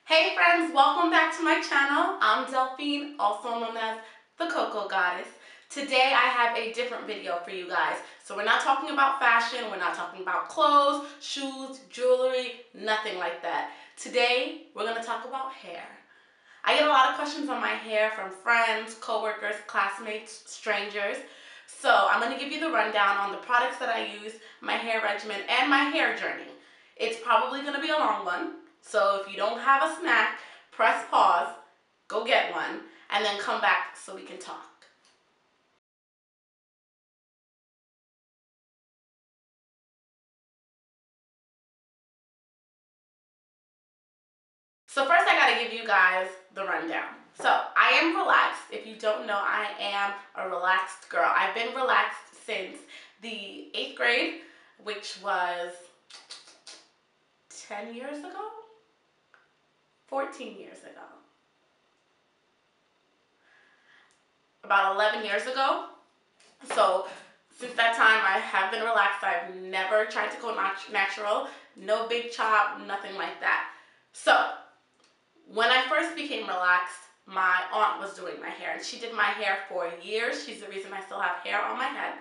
Hey friends, welcome back to my channel. I'm Delphine, also known as the Cocoa Goddess. Today I have a different video for you guys. So we're not talking about fashion, we're not talking about clothes, shoes, jewelry, nothing like that. Today we're going to talk about hair. I get a lot of questions on my hair from friends, coworkers, classmates, strangers. So I'm going to give you the rundown on the products that I use, my hair regimen, and my hair journey. It's probably going to be a long one. So if you don't have a snack, press pause, go get one, and then come back so we can talk. So first I gotta give you guys the rundown. So I am relaxed. If you don't know, I am a relaxed girl. I've been relaxed since the 8th grade, which was 10 years ago? 14 years ago. About 11 years ago. So since that time, I have been relaxed. I've never tried to go natural, no big chop, nothing like that. So when I first became relaxed, my aunt was doing my hair, and she did my hair for years. She's the reason I still have hair on my head.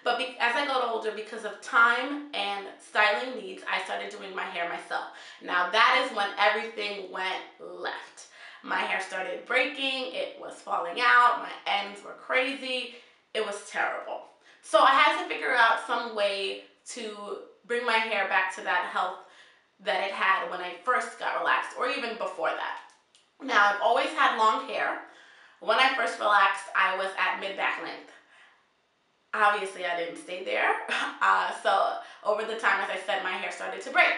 But as I got older, because of time and styling needs, I started doing my hair myself. Now that is when everything went left. My hair started breaking, it was falling out, my ends were crazy, it was terrible. So I had to figure out some way to bring my hair back to that health that it had when I first got relaxed, or even before that. Now I've always had long hair. When I first relaxed, I was at mid-back length. Obviously, I didn't stay there. So over the time, as I said, my hair started to break.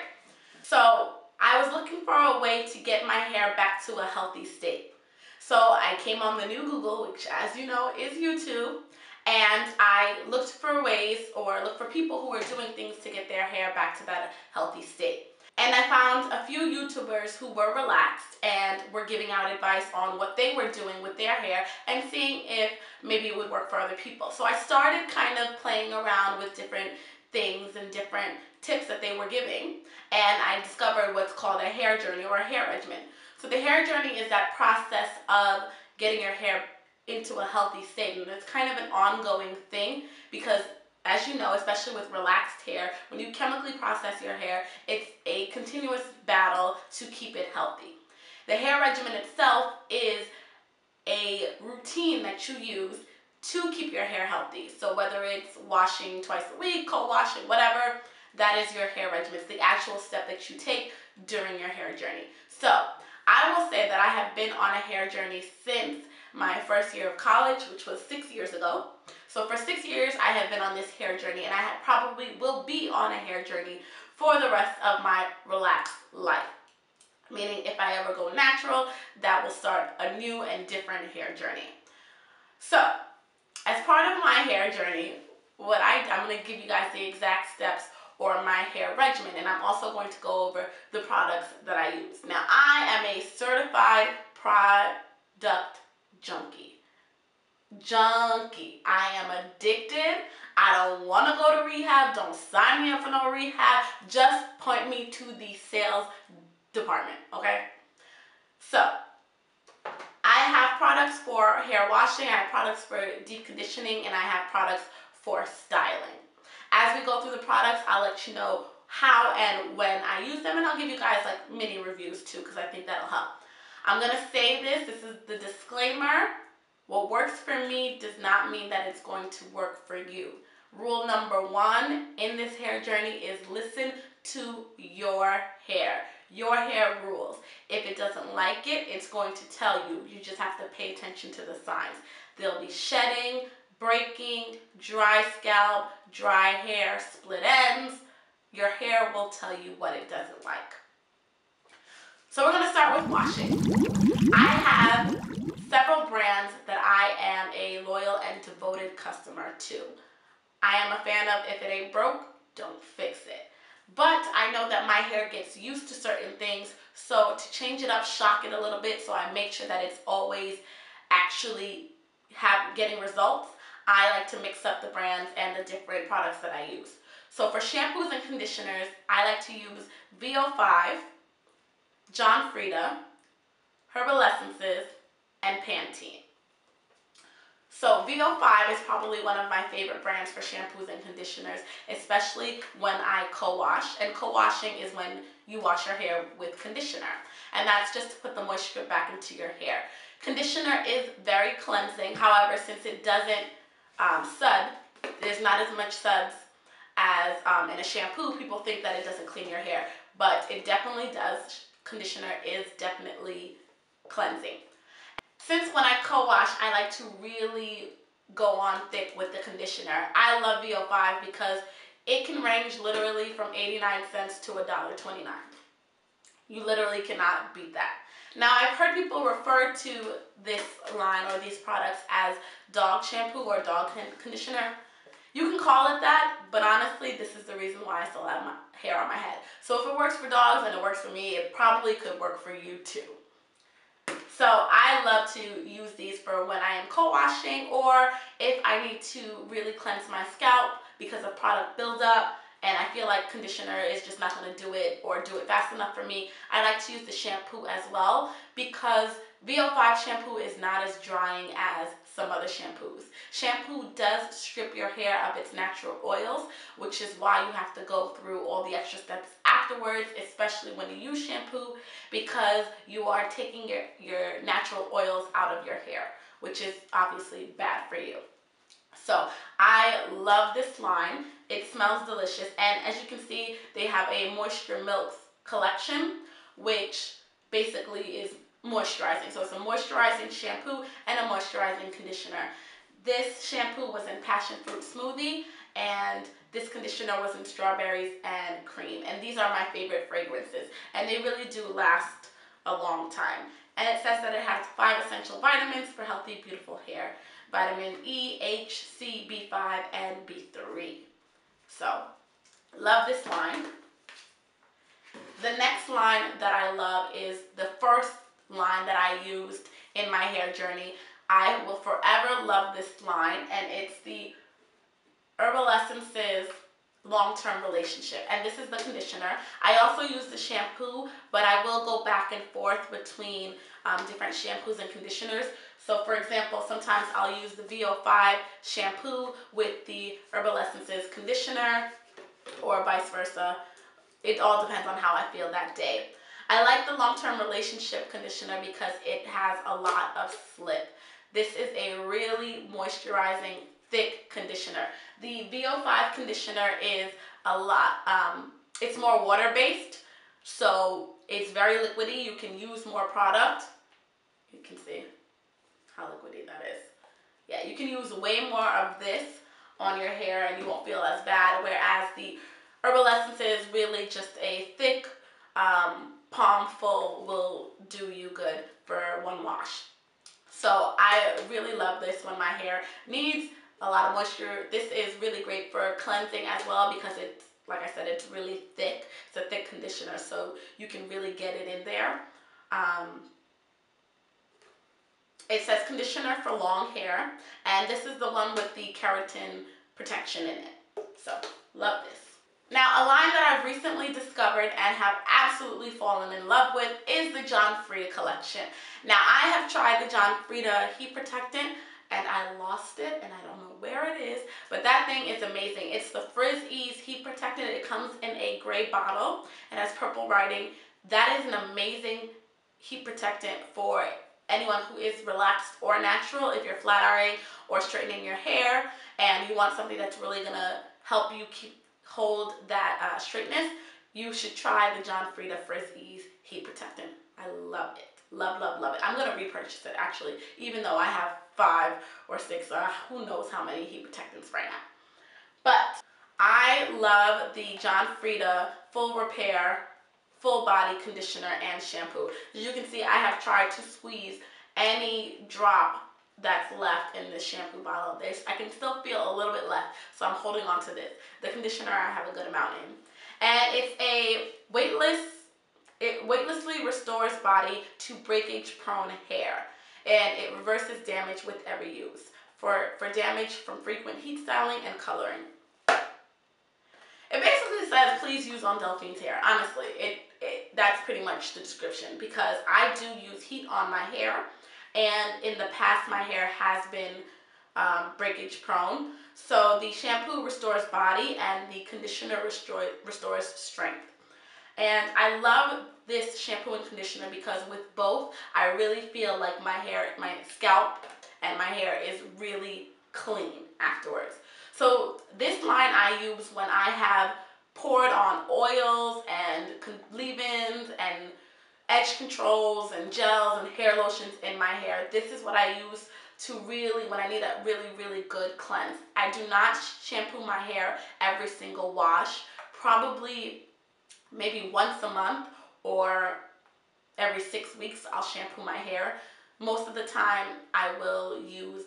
So I was looking for a way to get my hair back to a healthy state. So I came on the new Google, which, as you know, is YouTube, and I looked for ways, or looked for people who were doing things to get their hair back to that healthy state. And I found a few YouTubers who were relaxed and were giving out advice on what they were doing with their hair and seeing if maybe it would work for other people. So I started kind of playing around with different things and different tips that they were giving, and I discovered what's called a hair journey or a hair regimen. So the hair journey is that process of getting your hair into a healthy state, and it's kind of an ongoing thing because, as you know, especially with relaxed hair, when you chemically process your hair, it's a continuous battle to keep it healthy. The hair regimen itself is a routine that you use to keep your hair healthy. So whether it's washing twice a week, co-washing, whatever, that is your hair regimen. It's the actual step that you take during your hair journey. So I will say that I have been on a hair journey since my first year of college, which was 6 years ago. So for 6 years, I have been on this hair journey, and I probably will be on a hair journey for the rest of my relaxed life. Meaning if I ever go natural, that will start a new and different hair journey. So as part of my hair journey, I'm going to give you guys the exact steps or my hair regimen, and I'm also going to go over the products that I use. Now, I am a certified product junkie. I am addicted. I don't want to go to rehab. Don't sign me up for no rehab. Just point me to the sales department, okay? So I have products for hair washing, I have products for deep conditioning, and I have products for styling. As we go through the products, I'll let you know how and when I use them, and I'll give you guys like mini reviews too, because I think that'll help. I'm going to say this is the disclaimer. What works for me does not mean that it's going to work for you. Rule number 1 in this hair journey is listen to your hair. Your hair rules. If it doesn't like it, it's going to tell you. You just have to pay attention to the signs. There'll be shedding, breaking, dry scalp, dry hair, split ends. Your hair will tell you what it doesn't like. So we're going to start with washing. I have several brands that I am a loyal and devoted customer to. I am a fan of if it ain't broke, don't fix it. But I know that my hair gets used to certain things, so to change it up, shock it a little bit, so I make sure that it's always actually getting results, I like to mix up the brands and the different products that I use. So for shampoos and conditioners, I like to use VO5, Frieda, Herbal Essences, and Pantene. So VO5 is probably one of my favorite brands for shampoos and conditioners, especially when I co-wash. And co-washing is when you wash your hair with conditioner. And that's just to put the moisture back into your hair. Conditioner is very cleansing. However, since it doesn't sud, there's not as much suds as in a shampoo. People think that it doesn't clean your hair, but it definitely does. Conditioner is definitely cleansing. Since when I co-wash, I like to really go on thick with the conditioner. I love VO5 because it can range literally from 89 cents to $1.29. You literally cannot beat that. Now, I've heard people refer to this line or these products as dog shampoo or dog conditioner. You can call it that, but honestly, this is the reason why I still have my hair on my head. So if it works for dogs and it works for me, it probably could work for you too. So I love to use these for when I am co-washing, or if I need to really cleanse my scalp because of product buildup and I feel like conditioner is just not going to do it or do it fast enough for me. I like to use the shampoo as well because VO5 shampoo is not as drying as some other shampoos. Shampoo does strip your hair of its natural oils, which is why you have to go through all the extra steps afterwards, especially when you use shampoo, because you are taking your natural oils out of your hair, which is obviously bad for you. So I love this line. It smells delicious, and as you can see, they have a Moisture Milks collection, which basically is moisturizing. So it's a moisturizing shampoo and a moisturizing conditioner. This shampoo was in Passion Fruit Smoothie, and this conditioner was in Strawberries and Cream. And these are my favorite fragrances, and they really do last a long time. And it says that it has 5 essential vitamins for healthy, beautiful hair. Vitamin E, H, C, B5, and B3. So, love this line. The next line that I love is the first line that I used in my hair journey. I will forever love this line, and it's the Herbal Essences Long-Term Relationship, and this is the conditioner. I also use the shampoo, but I will go back and forth between different shampoos and conditioners. So for example, sometimes I'll use the VO5 shampoo with the Herbal Essences conditioner, or vice versa. It all depends on how I feel that day. I like the Long-Term Relationship conditioner because it has a lot of slip. This is a really moisturizing, thick conditioner. The VO5 conditioner is a lot, it's more water-based, so it's very liquidy. You can use more product. You can see how liquidy that is. Yeah, you can use way more of this on your hair and you won't feel as bad, whereas the Herbal Essence is really just a thick palm full will do you good for one wash. So I really love this when my hair needs a lot of moisture. This is really great for cleansing as well because it's, like I said, it's really thick. It's a thick conditioner, so you can really get it in there. It says conditioner for long hair, and this is the one with the keratin protection in it. So, love this. Now, a line that I've recently discovered and have absolutely fallen in love with is the John Frieda collection. Now, I have tried the John Frieda Heat Protectant, and I lost it, and I don't know where it is, but that thing is amazing. It's the Frizz Ease Heat Protectant. It comes in a gray bottle and has purple writing. That is an amazing heat protectant for anyone who is relaxed or natural. If you're flat ironing or straightening your hair and you want something that's really gonna help you hold that straightness, you should try the John Frieda Frizz Ease Heat Protectant. I love it. Love, love, love it. I'm gonna repurchase it actually, even though I have 5 or 6, who knows how many heat protectants right now. But I love the John Frieda Full Repair Full Body Conditioner and Shampoo. As you can see, I have tried to squeeze any drop that's left in this shampoo bottle. I can still feel a little bit left, so I'm holding on to this. The conditioner I have a good amount in. And it's a it weightlessly restores body to breakage prone hair. And it reverses damage with every use for damage from frequent heat styling and coloring. It basically says, please use on Delphine's hair. Honestly, that's pretty much the description, because I do use heat on my hair, and in the past my hair has been breakage prone. So the shampoo restores body and the conditioner restores strength. And I love this shampoo and conditioner because with both, I really feel like my scalp and my hair is really clean afterwards. So this line I use when I have poured on oils and leave-ins and edge controls and gels and hair lotions in my hair. This is what I use to really, when I need a really, really good cleanse. I do not shampoo my hair every single wash. Probably maybe once a month or every 6 weeks I'll shampoo my hair. Most of the time I will use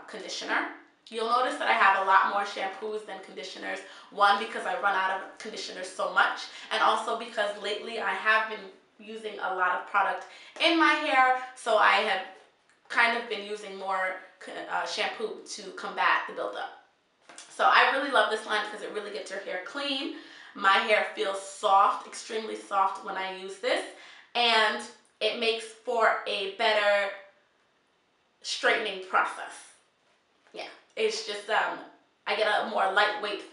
conditioner. You'll notice that I have a lot more shampoos than conditioners. One, because I run out of conditioners so much, and also because lately I have been using a lot of product in my hair, so I have kind of been using more shampoo to combat the buildup. So I really love this line because it really gets your hair clean. My hair feels soft, extremely soft when I use this, and it makes for a better straightening process. Yeah, it's just, I get a more lightweight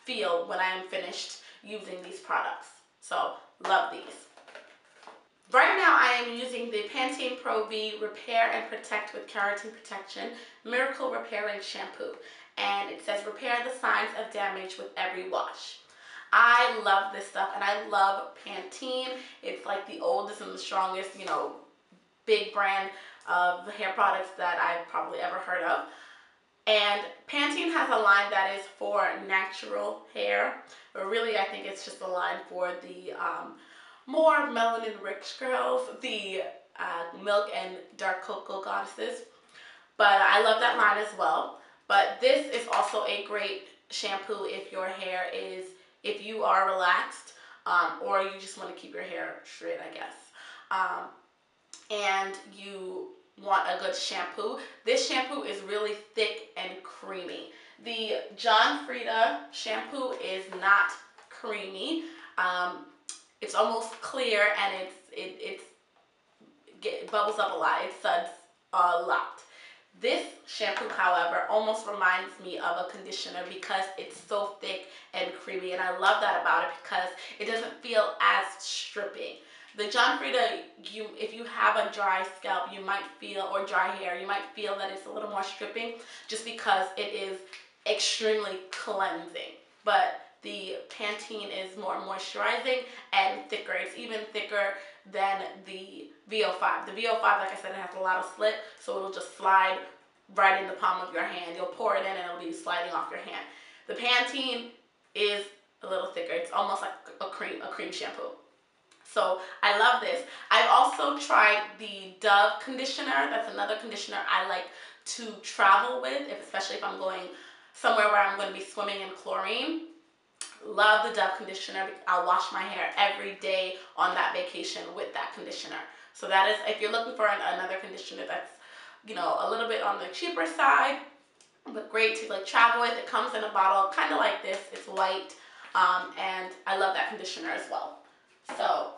feel when I'm finished using these products. So, love these. Right now I am using the Pantene Pro V Repair and Protect with Keratin Protection Miracle Repairing Shampoo. And it says repair the signs of damage with every wash. I love this stuff, and I love Pantene. It's like the oldest and the strongest, you know, big brand of hair products that I've probably ever heard of. And Pantene has a line that is for natural hair, but really I think it's just a line for the more melanin-rich girls, the milk and dark cocoa goddesses. But I love that line as well. But this is also a great shampoo if your hair is, if you are relaxed, or you just want to keep your hair straight, I guess. And you want a good shampoo. This shampoo is really thick and creamy. The Frieda shampoo is not creamy. It's almost clear, and it bubbles up a lot. It suds a lot. This shampoo, however, almost reminds me of a conditioner because it's so thick and creamy, and I love that about it because it doesn't feel as stripping. The Frieda, if you have a dry scalp, you might feel, or dry hair, you might feel that it's a little more stripping just because it is extremely cleansing. But the Pantene is more moisturizing and thicker. It's even thicker than the VO5. The VO5, like I said, it has a lot of slit, so it'll just slide right in the palm of your hand. You'll pour it in and it'll be sliding off your hand. The Pantene is a little thicker. It's almost like a cream shampoo. So I love this. I've also tried the Dove conditioner. That's another conditioner I like to travel with, especially if I'm going somewhere where I'm going to be swimming in chlorine. Love the Dove conditioner. I'll wash my hair every day on that vacation with that conditioner. So that is, if you're looking for another conditioner that's, you know, a little bit on the cheaper side, but great to like travel with. It comes in a bottle kind of like this. It's white, and I love that conditioner as well. So,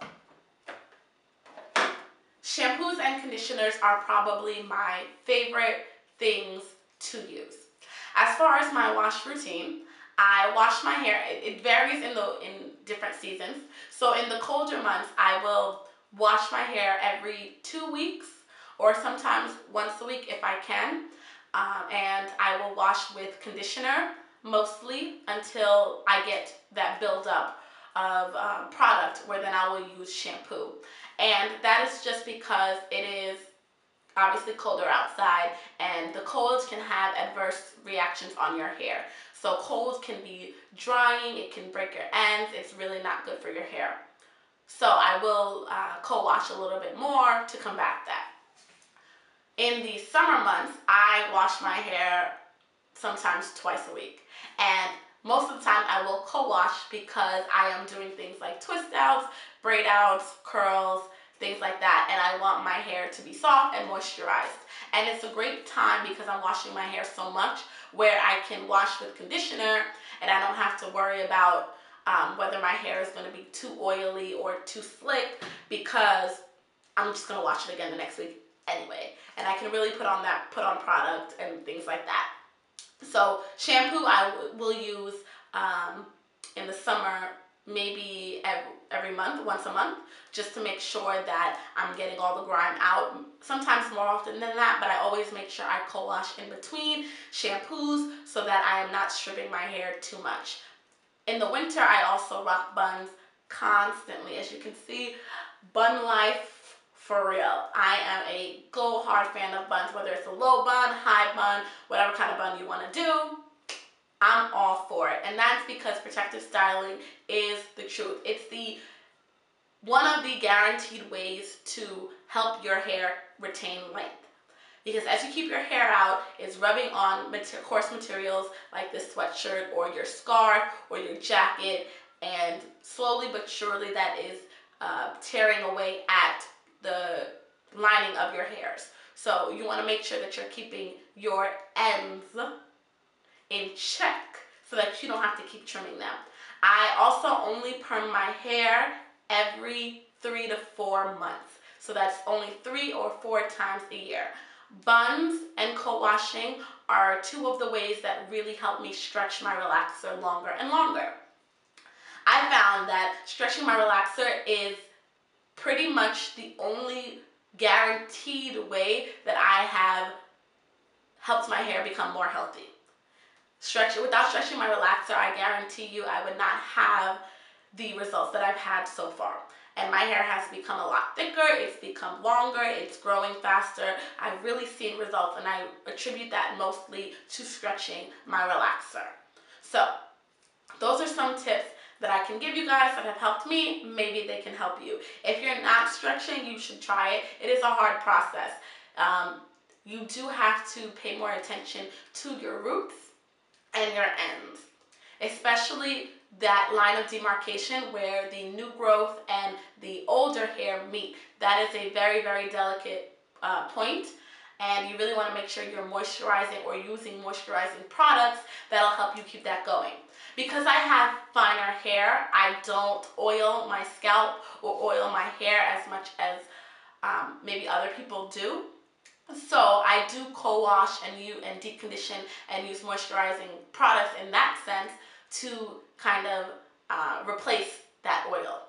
shampoos and conditioners are probably my favorite things to use. As far as my wash routine, I wash my hair. It varies in different seasons. So in the colder months, I will wash my hair every 2 weeks, or sometimes once a week if I can. And I will wash with conditioner mostly until I get that buildup of product, where then I will use shampoo. And that is just because it is obviously colder outside, and the colds can have adverse reactions on your hair. So colds can be drying, it can break your ends, it's really not good for your hair. So I will co-wash a little bit more to combat that. In the summer months, I wash my hair sometimes twice a week. And most of the time I will co-wash because I am doing things like twist outs, braid outs, curls, things like that. And I want my hair to be soft and moisturized. And it's a great time because I'm washing my hair so much, where I can wash with conditioner and I don't have to worry about whether my hair is going to be too oily or too slick, because I'm just going to wash it again the next week anyway. And I can really put on product and things like that. So shampoo I will use in the summer, maybe every month, once a month, just to make sure that I'm getting all the grime out. Sometimes more often than that, but I always make sure I co-wash in between shampoos so that I am not stripping my hair too much. In the winter, I also rock buns constantly. As you can see, bun life for real. I am a go hard fan of buns, whether it's a low bun, high bun, whatever kind of bun you want to do. I'm all for it. And that's because protective styling is the truth. It's one of the guaranteed ways to help your hair retain length. Because as you keep your hair out, it's rubbing on coarse materials like this sweatshirt or your scarf or your jacket, and slowly but surely that is tearing away at the lining of your hairs. So you want to make sure that you're keeping your ends in check so that you don't have to keep trimming them. I also only perm my hair every 3 to 4 months. So that's only 3 or 4 times a year. Buns and co-washing are two of the ways that really help me stretch my relaxer longer and longer. I found that stretching my relaxer is pretty much the only guaranteed way that I have helped my hair become more healthy. Without stretching my relaxer, I guarantee you I would not have the results that I've had so far. And my hair has become a lot thicker, it's become longer, it's growing faster. I've really seen results, and I attribute that mostly to stretching my relaxer. So, those are some tips that I can give you guys that have helped me. Maybe they can help you. If you're not stretching, you should try it. It is a hard process. You do have to pay more attention to your roots and your ends, especially that line of demarcation where the new growth and the older hair meet. That is a very, very delicate point, and you really want to make sure you're moisturizing or using moisturizing products that'll help you keep that going. Because I have finer hair, I don't oil my scalp or oil my hair as much as maybe other people do. So I do co-wash and deep condition and use moisturizing products in that sense to kind of replace that oil.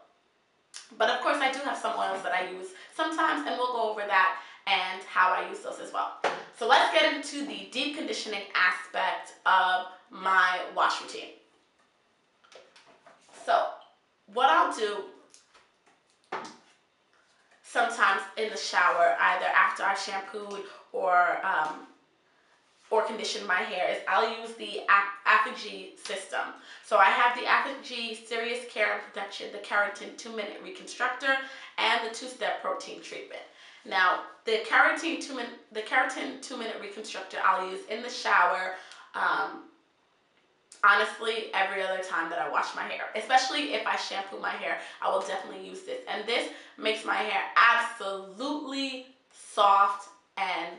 But of course I do have some oils that I use sometimes, and we'll go over that and how I use those as well. So let's get into the deep conditioning aspect of my wash routine. So what I'll do sometimes in the shower, either after I shampooed or conditioned my hair, is I'll use the Aphogee system. So I have the Aphogee Serious Care and Protection, the Keratin 2-minute Reconstructor, and the 2-step protein treatment. Now, the Keratin 2-minute Reconstructor I'll use in the shower, honestly, every other time that I wash my hair. Especially if I shampoo my hair, I will definitely use this. And this makes my hair absolutely soft, and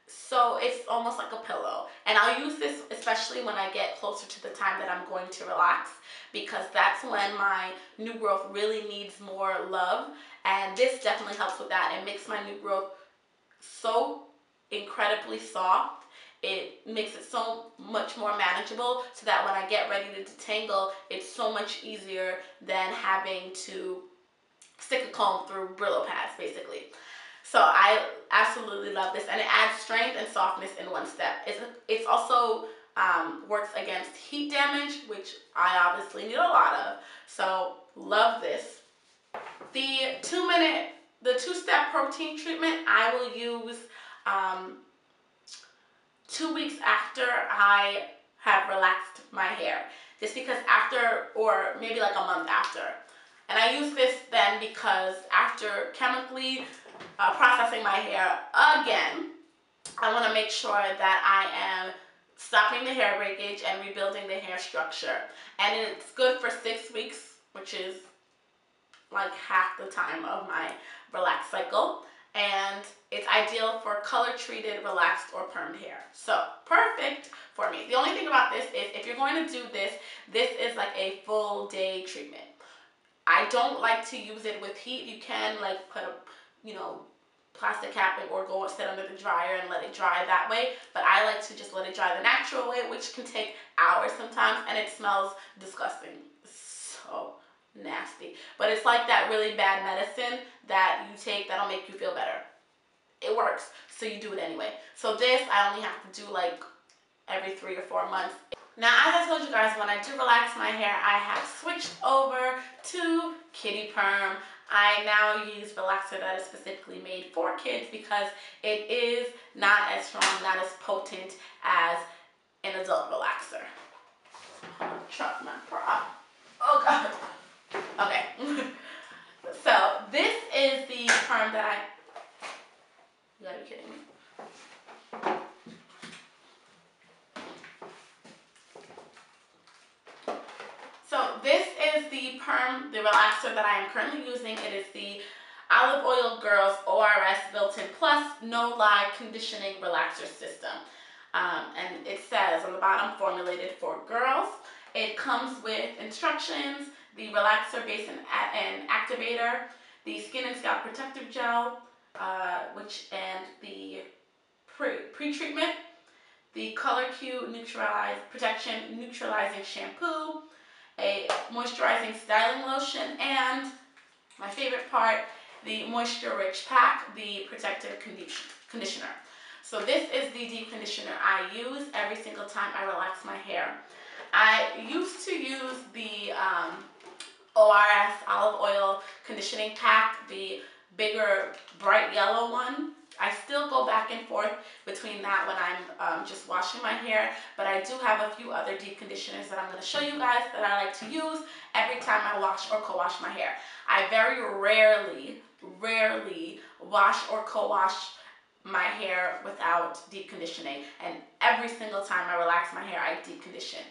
so it's almost like a pillow. And I'll use this especially when I get closer to the time that I'm going to relax, because that's when my new growth really needs more love. And this definitely helps with that. It makes my new growth so incredibly soft. It makes it so much more manageable, so that when I get ready to detangle, it's so much easier than having to stick a comb through Brillo pads, basically. So I absolutely love this, and it adds strength and softness in one step. It's also works against heat damage, which I obviously need a lot of. So love this. The 2-step protein treatment I will use 2 weeks after I have relaxed my hair, just because after, or maybe like a month after. And I use this then because after chemically processing my hair again, I want to make sure that I am stopping the hair breakage and rebuilding the hair structure. And it's good for 6 weeks, which is like half the time of my relaxed cycle. And it's ideal for color treated, relaxed, or permed hair. So perfect for me. The only thing about this is if you're going to do this, this is like a full day treatment. I don't like to use it with heat. You can like put a, you know, plastic cap or go sit under the dryer and let it dry that way, but I like to just let it dry the natural way, which can take hours sometimes, and it smells disgusting. So nasty. But it's like that really bad medicine that you take that'll make you feel better. It works, so you do it anyway. So this I only have to do like every 3 or 4 months. Now, as I told you guys, when I do relax my hair, I have switched over to Kitty Perm. I now use relaxer that is specifically made for kids because it is not as strong, not as potent as an adult relaxer. Chuck my prop. Oh God. Okay. So this is the perm that you gotta be kidding me. So this is the perm, the relaxer that I am currently using. It is the Olive Oil Girls ORS Built-in Plus No Lie Conditioning Relaxer System. And it says on the bottom, formulated for girls. It comes with instructions, the relaxer base and activator, the skin and scalp protective gel, and the pre-treatment, the Color Cue Neutralizing Shampoo, a moisturizing styling lotion, and my favorite part, the Moisture Rich Pack, the protective conditioner. So this is the deep conditioner I use every single time I relax my hair. I used to use the ORS Olive Oil Conditioning Pack, the bigger bright yellow one. I still go back and forth between that when I'm just washing my hair, but I do have a few other deep conditioners that I'm going to show you guys that I like to use every time I wash or co-wash my hair. I very rarely wash or co-wash my hair without deep conditioning, and every single time I relax my hair, I deep condition.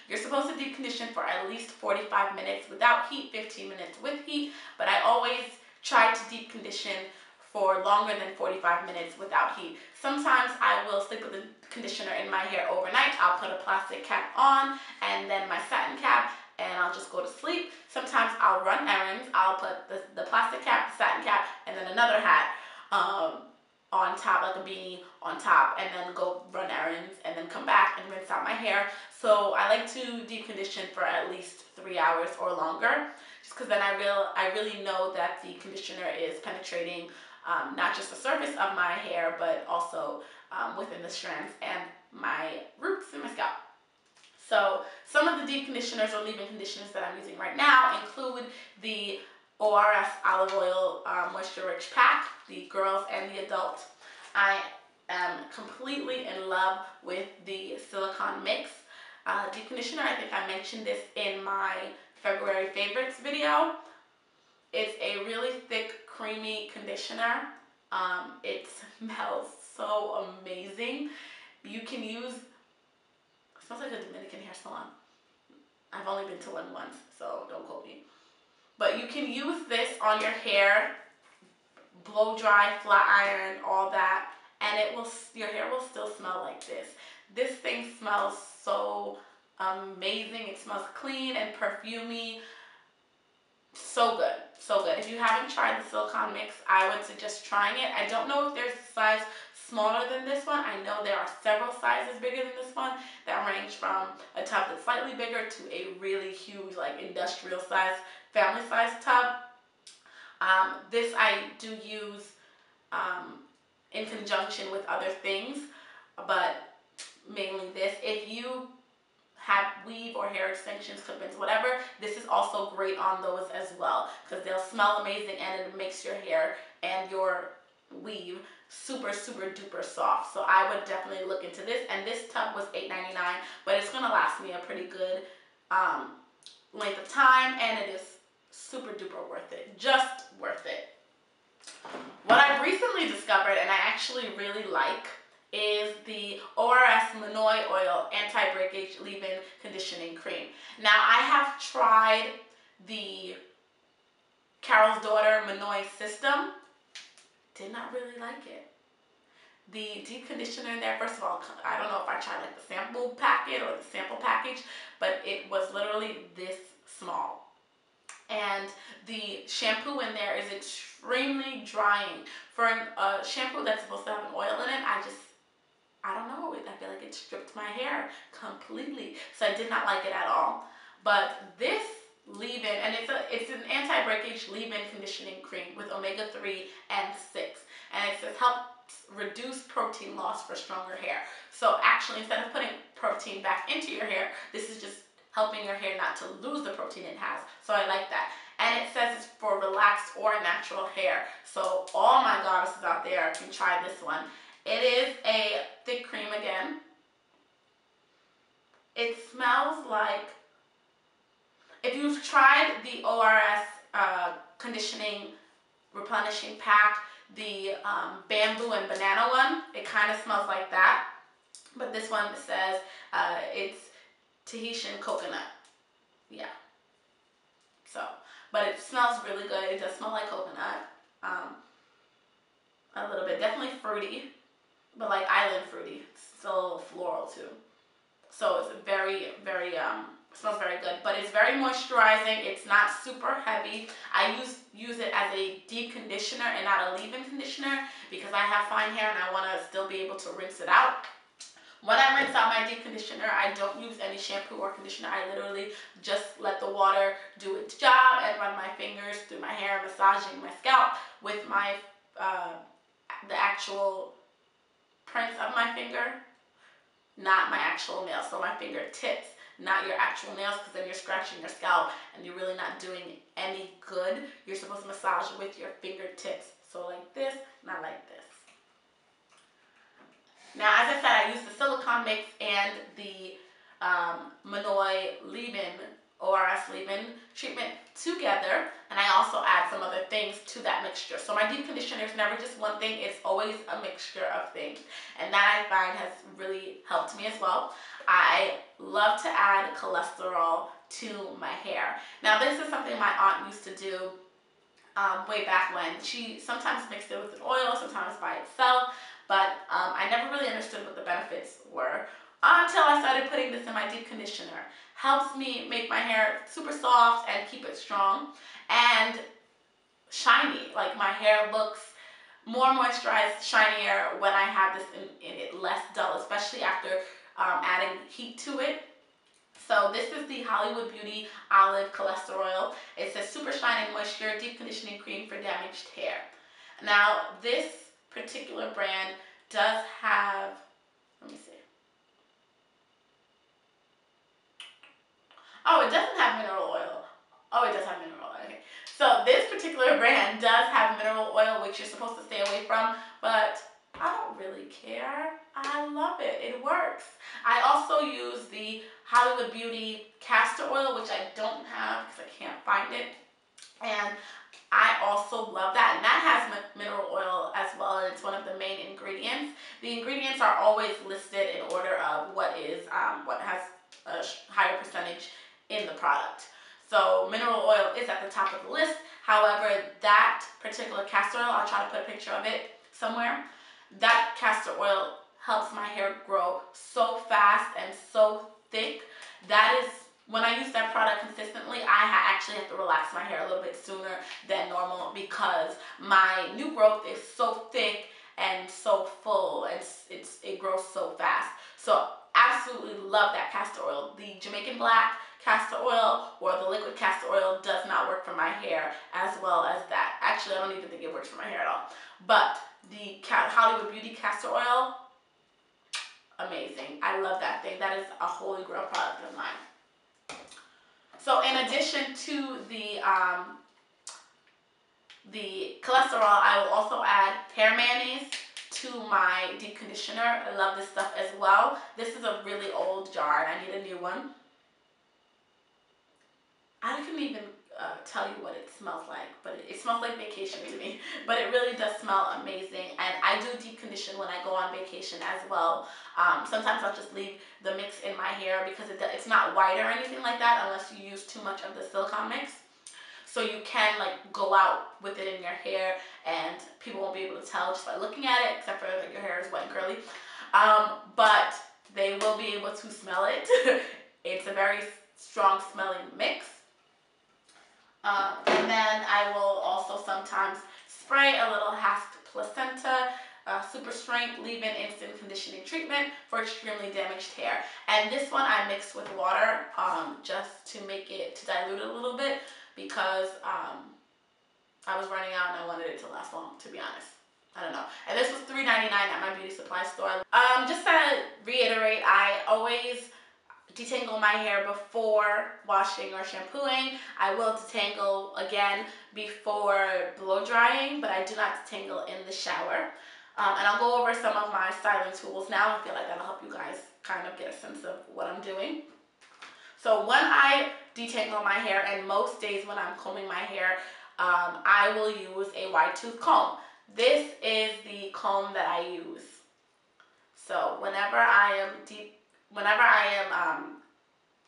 You're supposed to deep condition for at least 45 minutes without heat, 15 minutes with heat, but I always try to deep condition for longer than 45 minutes without heat. Sometimes I will stick with the conditioner in my hair overnight. I'll put a plastic cap on and then my satin cap, and I'll just go to sleep. Sometimes I'll run errands. I'll put the plastic cap, the satin cap, and then another hat on top, like a beanie on top, and then go run errands and then come back and rinse out my hair. So I like to deep condition for at least 3 hours or longer, just because then I really know that the conditioner is penetrating not just the surface of my hair, but also within the strands and my roots and my scalp. So some of the deep conditioners or leave-in conditioners that I'm using right now include the ORS Olive Oil Moisture Rich Pack, the girls and the adult. I am completely in love with the silicone mix deep conditioner. I think I mentioned this in my February favorites video. It's a really thick, creamy conditioner. It smells so amazing. You can use, it smells like a Dominican hair salon. I've only been to one once, so don't quote me. But you can use this on your hair, blow dry, flat iron, all that, and your hair will still smell like this. This thing smells so amazing. It smells clean and perfumey. So good, so good. If you haven't tried the silicone mix, I would suggest trying it. I don't know if there's a size smaller than this one. I know there are several sizes bigger than this one that range from a tub that's slightly bigger to a really huge, like industrial size, family size tub. This I do use in conjunction with other things, but mainly this. If you have weave or hair extensions, clip-ins, whatever, this is also great on those as well, because they'll smell amazing and it makes your hair and your weave super duper soft. So I would definitely look into this, and this tub was $8.99, but it's gonna last me a pretty good length of time, and it is super duper worth it, just worth it. What I've recently discovered, and I actually really like, is the ORS Monoi Oil Anti-Breakage Leave-In Conditioning Cream. Now, I have tried the Carol's Daughter Monoi system. Did not really like it. The deep conditioner in there, first of all, I don't know if I tried like the sample packet or the sample package, but it was literally this small. And the shampoo in there is extremely drying. For a shampoo that's supposed to have an oil in it, I don't know, I feel like it stripped my hair completely. So I did not like it at all. But this leave-in, and it's an anti-breakage leave-in conditioning cream with omega-3 and 6. And it says helps reduce protein loss for stronger hair. So actually, instead of putting protein back into your hair, this is just helping your hair not to lose the protein it has. So I like that. And it says it's for relaxed or natural hair. So all my goddesses out there can try this one. It is a thick cream again. It smells like, if you've tried the ORS conditioning replenishing pack, the bamboo and banana one, it kind of smells like that. But this one says it's Tahitian coconut. Yeah. So, but it smells really good. It does smell like coconut. A little bit, definitely fruity, but like island fruity. It's still a little floral too. So it's very, very, smells very good, but it's very moisturizing. It's not super heavy. I use it as a deep conditioner and not a leave-in conditioner because I have fine hair and I want to still be able to rinse it out. When I rinse out my deep conditioner, I don't use any shampoo or conditioner. I literally just let the water do its job and run my fingers through my hair, massaging my scalp with my the actual prints of my finger, not my actual nails. So my fingertips, not your actual nails, because then you're scratching your scalp and you're really not doing any good. You're supposed to massage with your fingertips. So like this, not like this. Now, as I said, I used the silicone mix and the Monoi leave-in, ORS leave-in treatment together, and I also add some other things to that mixture. So my deep conditioner is never just one thing, it's always a mixture of things, and that I find has really helped me as well. I love to add cholesterol to my hair. Now, this is something my aunt used to do way back when. She sometimes mixed it with an oil, sometimes by itself, but I never really understood what the benefits were until I started putting this in my deep conditioner. Helps me make my hair super soft and keep it strong and shiny. Like my hair looks more moisturized, shinier when I have this in it, less dull, especially after adding heat to it. So this is the Hollywood Beauty Olive Cholesterol Oil. It says Super Shining Moisture Deep Conditioning Cream for Damaged Hair. Now this particular brand does have, let me see. Oh, it doesn't have mineral oil. Oh, it does have mineral oil. Okay. So this particular brand does have mineral oil, which you're supposed to stay away from, but I don't really care. I love it. It works. I also use the Hollywood Beauty castor oil, which I don't have because I can't find it. And I also love that, and that has mineral oil as well, and it's one of the main ingredients. The ingredients are always listed in order of what has a higher percentage in the product. So mineral oil is at the top of the list. However, that particular castor oil, I'll try to put a picture of it somewhere. That castor oil helps my hair grow so fast and so thick. That is, when I use that product consistently, I actually have to relax my hair a little bit sooner than normal because my new growth is so thick and so full, and it grows so fast. So absolutely love that castor oil. The Jamaican Black castor oil or the liquid castor oil does not work for my hair as well as that. Actually, I don't even think it works for my hair at all. But the Hollywood Beauty castor oil, amazing. I love that thing. That is a holy grail product of mine. So in addition to the cholesterol, I will also add hair mayonnaise to my deep conditioner. I love this stuff as well. This is a really old jar and I need a new one. I couldn't even tell you what it smells like, but it smells like vacation to me. But it really does smell amazing, and I do deep condition when I go on vacation as well. Sometimes I'll just leave the mix in my hair because it's not white or anything like that unless you use too much of the silicone mix. so you can like go out with it in your hair and people won't be able to tell just by looking at it, except for that your hair is wet and curly. But they will be able to smell it. It's a very strong smelling mix. And then I will also sometimes spray a little Hask Placenta Super Strength Leave-In Instant Conditioning Treatment for extremely damaged hair. And this one I mix with water just to make it, to dilute it a little bit, because I was running out and I wanted it to last long, to be honest. I don't know. And this was $3.99 at my beauty supply store. Just to reiterate, I always detangle my hair before washing or shampooing. I will detangle again before blow drying, but I do not detangle in the shower. And I'll go over some of my styling tools now. I feel like that'll help you guys kind of get a sense of what I'm doing. So when I detangle my hair, and most days when I'm combing my hair, I will use a wide tooth comb. This is the comb that I use. So whenever I am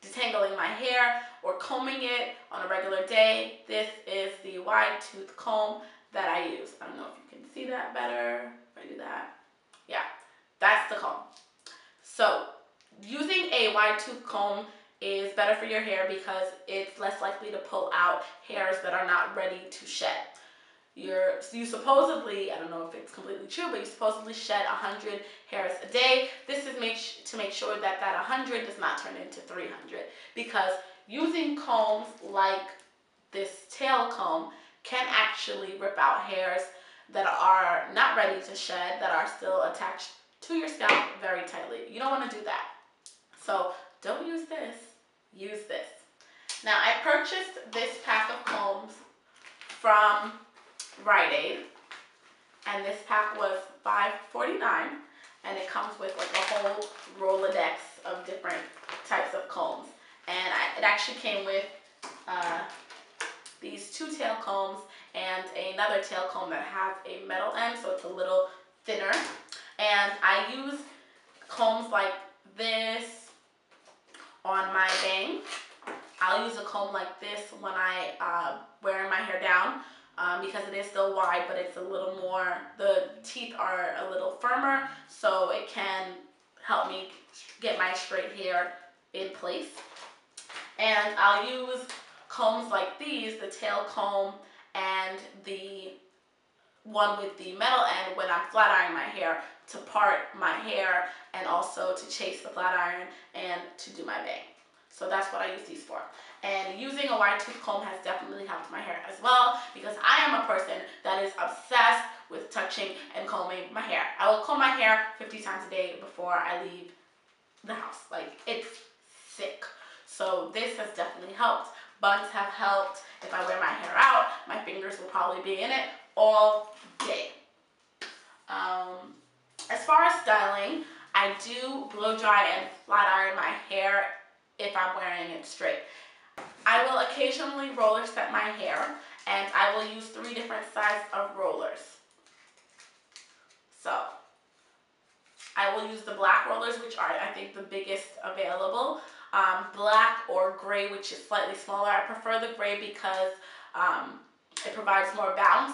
detangling my hair or combing it on a regular day, this is the wide tooth comb that I use. I don't know if you can see that better. If I do that, yeah, that's the comb. So using a wide tooth comb is better for your hair because it's less likely to pull out hairs that are not ready to shed. You supposedly, I don't know if it's completely true, but you supposedly shed 100 hairs a day. This is to make sure that that 100 does not turn into 300, because using combs like this tail comb can actually rip out hairs that are not ready to shed, that are still attached to your scalp very tightly. You don't want to do that. So don't use this, use this. Now I purchased this pack of combs from Rite Aid, and this pack was $5.49, and it comes with like a whole Rolodex of different types of combs. And it actually came with these two tail combs and another tail comb that has a metal end, so it's a little thinner. And I use combs like this on my bang. I'll use a comb like this when I wear my hair down. Because it is still wide, but it's a little more, the teeth are a little firmer, so it can help me get my straight hair in place. And I'll use combs like these, the tail comb and the one with the metal end, when I'm flat ironing my hair, to part my hair and also to chase the flat iron and to do my bang. So that's what I use these for. And using a wide tooth comb has definitely helped my hair as well, because I am a person that is obsessed with touching and combing my hair. I will comb my hair 50 times a day before I leave the house. Like, it's sick. So this has definitely helped. Buns have helped. If I wear my hair out, my fingers will probably be in it all day. As far as styling, I do blow dry and flat iron my hair if I'm wearing it straight. I will occasionally roller set my hair, and I will use 3 different sizes of rollers. So I will use the black rollers, which are, I think, the biggest available. Black or gray, which is slightly smaller. I prefer the gray because it provides more bounce.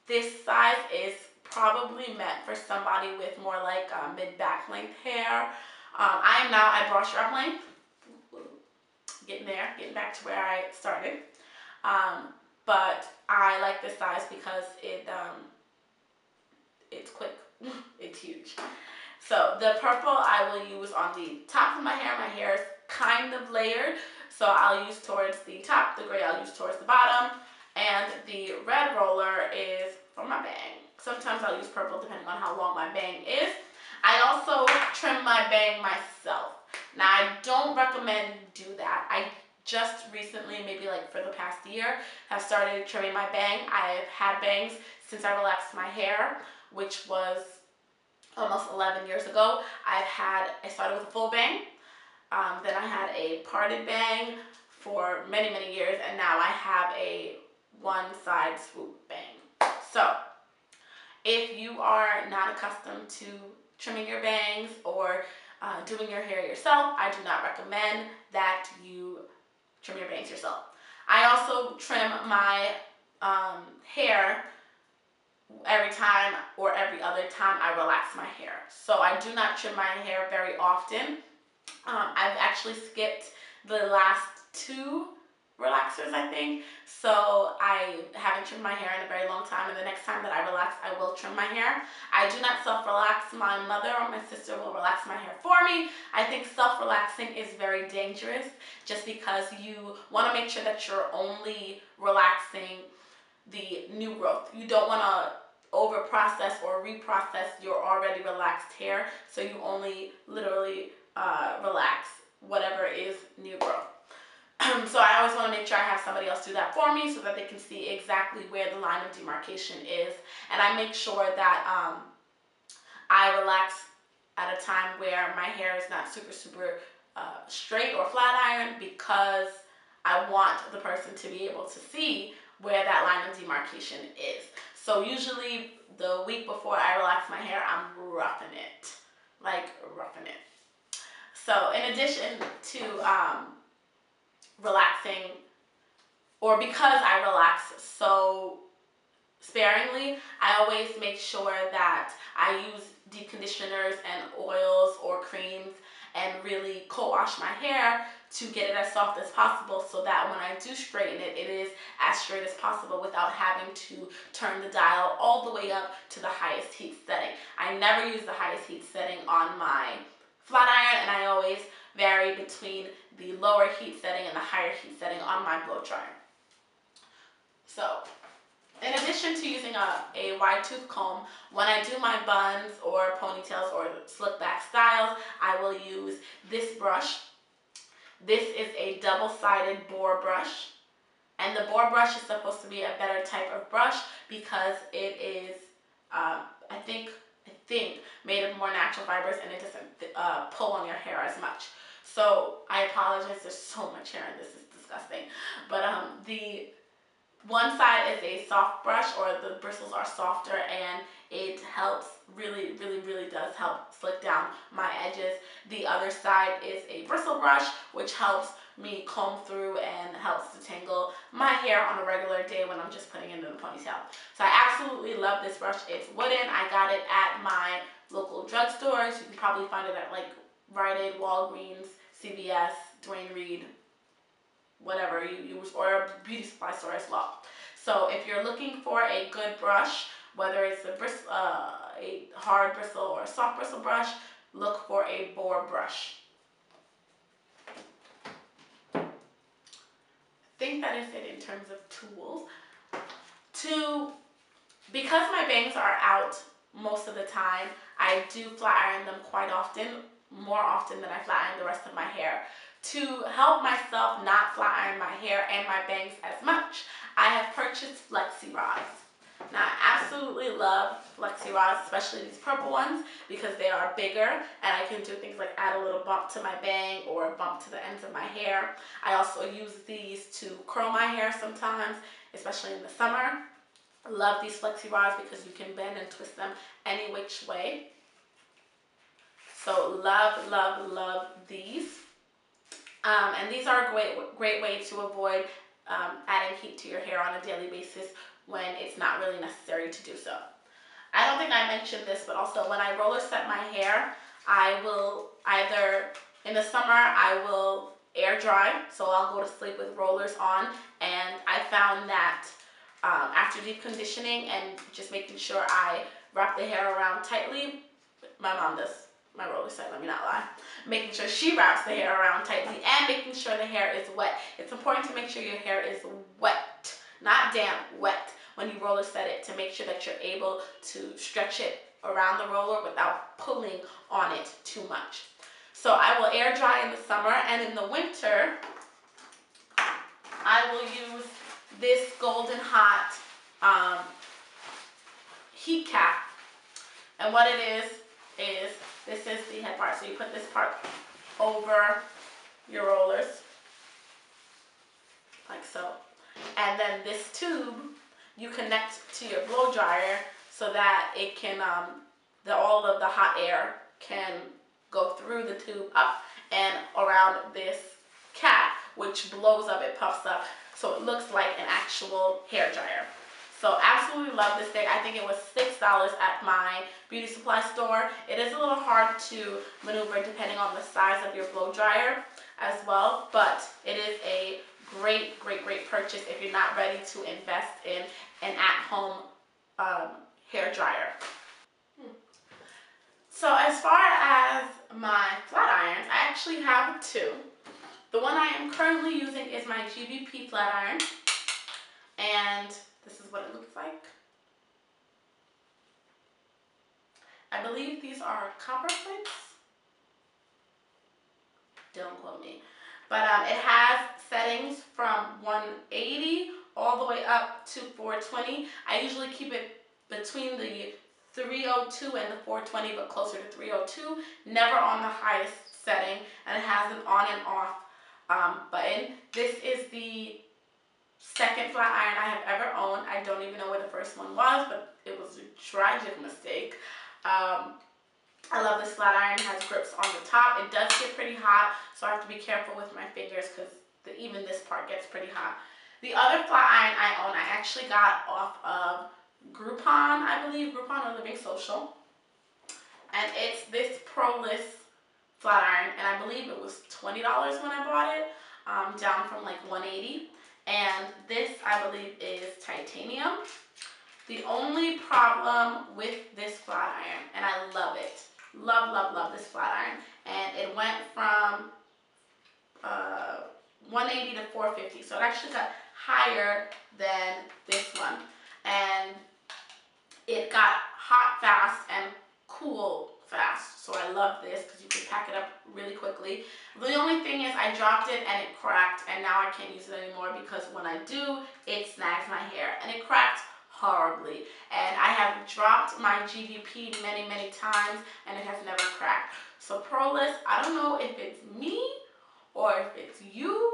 This size is probably meant for somebody with more like mid-back length hair. I am now at bra strap length. Getting there, getting back to where I started. But I like this size because it's quick, it's huge. So the purple I will use on the top of my hair. My hair is kind of layered, so I'll use towards the top. The gray I'll use towards the bottom. And the red roller is for my bang. Sometimes I'll use purple depending on how long my bang is. I also trim my bang myself. Now, I don't recommend do that. I just recently, maybe like for the past year, have started trimming my bang. I've had bangs since I relaxed my hair, which was almost 11 years ago. I started with a full bang. Then I had a parted bang for many, many years, and now I have a one-side swoop bang. So, if you are not accustomed to trimming your bangs or doing your hair yourself, I do not recommend that you trim your bangs yourself. I also trim my hair every time or every other time I relax my hair. So I do not trim my hair very often. I've actually skipped the last 2 relaxers, I think. So I haven't trimmed my hair in a very long time, and the next time that I relax, I will trim my hair. I do not self-relax. My mother or my sister will relax my hair for me. I think self-relaxing is very dangerous just because you want to make sure that you're only relaxing the new growth. You don't want to over process or reprocess your already relaxed hair, so you only literally relax whatever is new growth. So I always want to make sure I have somebody else do that for me so that they can see exactly where the line of demarcation is, and I make sure that I relax at a time where my hair is not super straight or flat iron, because I want the person to be able to see where that line of demarcation is. So usually the week before I relax my hair, I'm roughing it, like roughing it. So in addition to relaxing, or because I relax so sparingly, I always make sure that I use deep conditioners and oils or creams and really co-wash my hair to get it as soft as possible, so that when I do straighten it, it is as straight as possible without having to turn the dial all the way up to the highest heat setting. I never use the highest heat setting on my flat iron, and I always vary between the lower heat setting and the higher heat setting on my blow dryer. So in addition to using a wide tooth comb, when I do my buns or ponytails or slick back styles, I will use this brush. This is a double-sided boar brush, and the boar brush is supposed to be a better type of brush because it is, I think, made of more natural fibers, and it doesn't pull on your hair as much. So I apologize, there's so much hair and this is disgusting. But the one side is a soft brush, or the bristles are softer, and it helps, really does help slick down my edges. The other side is a bristle brush, which helps me comb through and helps detangle my hair on a regular day when I'm just putting it in a ponytail. So I absolutely love this brush. It's wooden. I got it at my local drugstores. You can probably find it at like Rite Aid, Walgreens, CVS, Duane Reade, whatever you use, or a beauty supply store as well. So if you're looking for a good brush, whether it's a hard bristle or a soft bristle brush, look for a boar brush. I think that is it in terms of tools. Because my bangs are out most of the time, I do flat iron them quite often, more often than I flat iron the rest of my hair. To help myself not flat iron my hair and my bangs as much, I have purchased flexi rods. Now, I absolutely love flexi rods, especially these purple ones, because they are bigger and I can do things like add a little bump to my bang or a bump to the ends of my hair. I also use these to curl my hair sometimes, especially in the summer. I love these flexi rods because you can bend and twist them any which way. So love these. And these are a great way to avoid adding heat to your hair on a daily basis when it's not really necessary to do so. I don't think I mentioned this, but also when I roller set my hair, I will either, in the summer, I will air dry, so I'll go to sleep with rollers on, and I found that after deep conditioning and just making sure I wrap the hair around tightly, my mom does my roller set, let me not lie, making sure she wraps the hair around tightly and making sure the hair is wet. It's important to make sure your hair is wet, not damp, wet, when you roller set it, to make sure that you're able to stretch it around the roller without pulling on it too much. So I will air dry in the summer, and in the winter, I will use this Golden Hot heat cap. And what it is this is the head part. So you put this part over your rollers, like so. And then this tube you connect to your blow dryer so that it can, all of the hot air can go through the tube up and around this cap, which blows up, it puffs up. so it looks like an actual hair dryer. So absolutely love this thing. I think it was $6 at my beauty supply store. It is a little hard to maneuver depending on the size of your blow dryer as well, but it is a great purchase if you're not ready to invest in an at-home hair dryer. So as far as my flat irons, I actually have two. The one I am currently using is my GBP flat iron, and this is what it looks like. I believe these are copper plates. Don't quote me. But it has settings from 180 all the way up to 420. I usually keep it between the 302 and the 420, but closer to 302. Never on the highest setting, and it has an on and off button. This is the second flat iron I have ever owned. I don't even know where the first one was, but it was a tragic mistake. I love this flat iron. It has grips on the top. It does get pretty hot, so I have to be careful with my fingers because even this part gets pretty hot. The other flat iron I own, I actually got off of Groupon, I believe, Groupon or Living Social. And it's this Pro-less flat iron, and I believe it was $20 when I bought it, down from like $180. And this, I believe, is titanium. The only problem with this flat iron, and I love it, love this flat iron, and it went from 180 to 450, so it actually got higher than this one, and it got hot fast and cool fast, so I love this because you can pack it up really quickly. The only thing is I dropped it and it cracked, and now I can't use it anymore because when I do, it snags my hair, and it cracked horribly. And I have dropped my GVP many times, and it has never cracked. So Pro-less, I don't know if it's me or if it's you,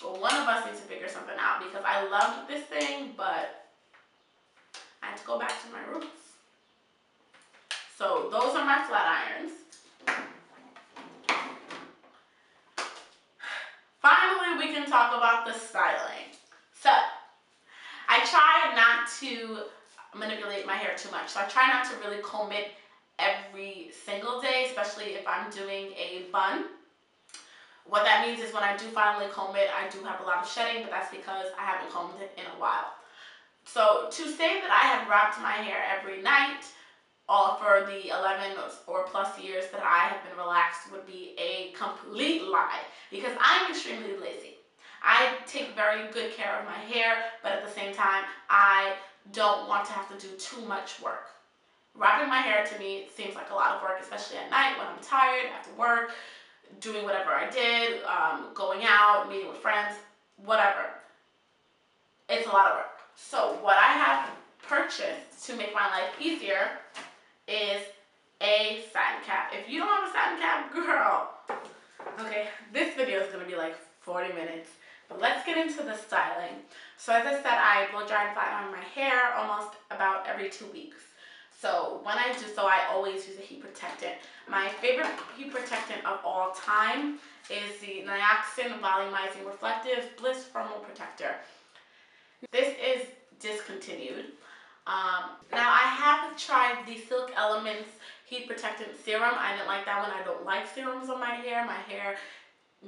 but one of us needs to figure something out because I loved this thing, but I had to go back to my roots. So those are my flat irons. Finally, we can talk about the styling. So I try not to manipulate my hair too much. So I try not to really comb it every single day, especially if I'm doing a bun. What that means is when I do finally comb it, I do have a lot of shedding, but that's because I haven't combed it in a while. So to say that I have wrapped my hair every night, all for the 11 or plus years that I have been relaxed would be a complete lie because I'm extremely lazy. I take very good care of my hair, but at the same time, I don't want to have to do too much work. Wrapping my hair to me seems like a lot of work, especially at night when I'm tired, after work, doing whatever I did, going out, meeting with friends, whatever. It's a lot of work. So what I have purchased to make my life easier is a satin cap. If you don't have a satin cap, girl, okay, this video is going to be like 40 minutes. But let's get into the styling. So as I said, I blow dry and flat iron my hair almost about every 2 weeks. So when I do so, I always use a heat protectant. My favorite heat protectant of all time is the Nioxin Volumizing Reflective Bliss Thermal Protector. This is discontinued. Now I have tried the Silk Elements Heat Protectant Serum. I didn't like that one. I don't like serums on my hair. My hair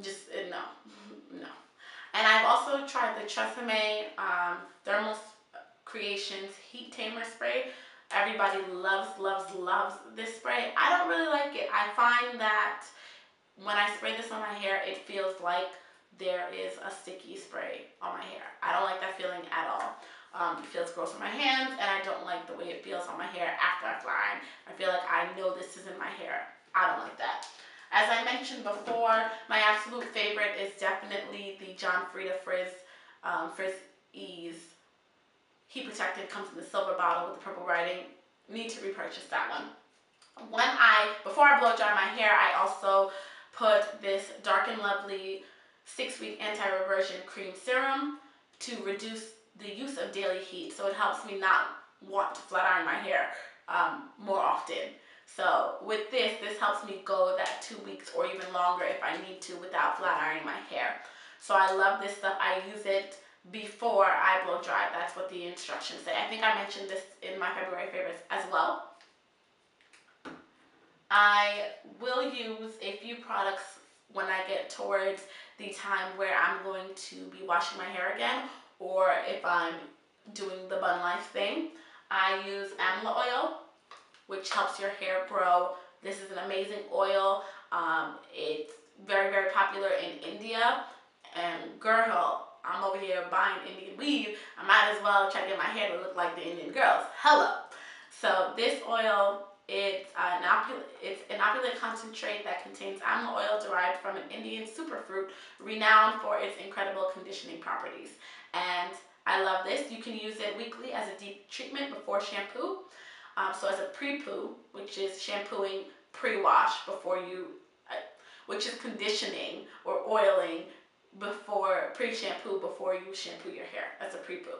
just, no. And I've also tried the Tresemme Thermal Creations Heat Tamer Spray. Everybody loves this spray. I don't really like it. I find that when I spray this on my hair, it feels like there is a sticky spray on my hair. I don't like that feeling at all. It feels gross on my hands, and I don't like the way it feels on my hair after I flat iron. I feel like I know this is in my hair. I don't like that. As I mentioned before, my absolute favorite is definitely the Frieda Frizz Ease Heat Protectant. Comes in the silver bottle with the purple writing. Need to repurchase that one. Before I blow dry my hair, I also put this Dark and Lovely 6-week anti-reversion cream serum to reduce the use of daily heat. So it helps me not want to flat iron my hair more often. So with this helps me go that 2 weeks or even longer if I need to without flat ironing my hair. So I love this stuff. I use it before I blow dry. That's what the instructions say. I think I mentioned this in my February favorites as well. I will use a few products when I get towards the time where I'm going to be washing my hair again, or if I'm doing the bun life thing. I use amla oil, which helps your hair grow. This is an amazing oil. It's very, very popular in India. And girl, I'm over here buying Indian weave. I might as well try to get my hair to look like the Indian girls. Hello. So this oil, it's an inopulent concentrate that contains amla oil derived from an Indian superfruit renowned for its incredible conditioning properties. And I love this. You can use it weekly as a deep treatment before shampoo. So as a pre-poo, which is shampooing pre-wash before you, which is conditioning or oiling before pre-shampoo before you shampoo your hair. That's a pre-poo.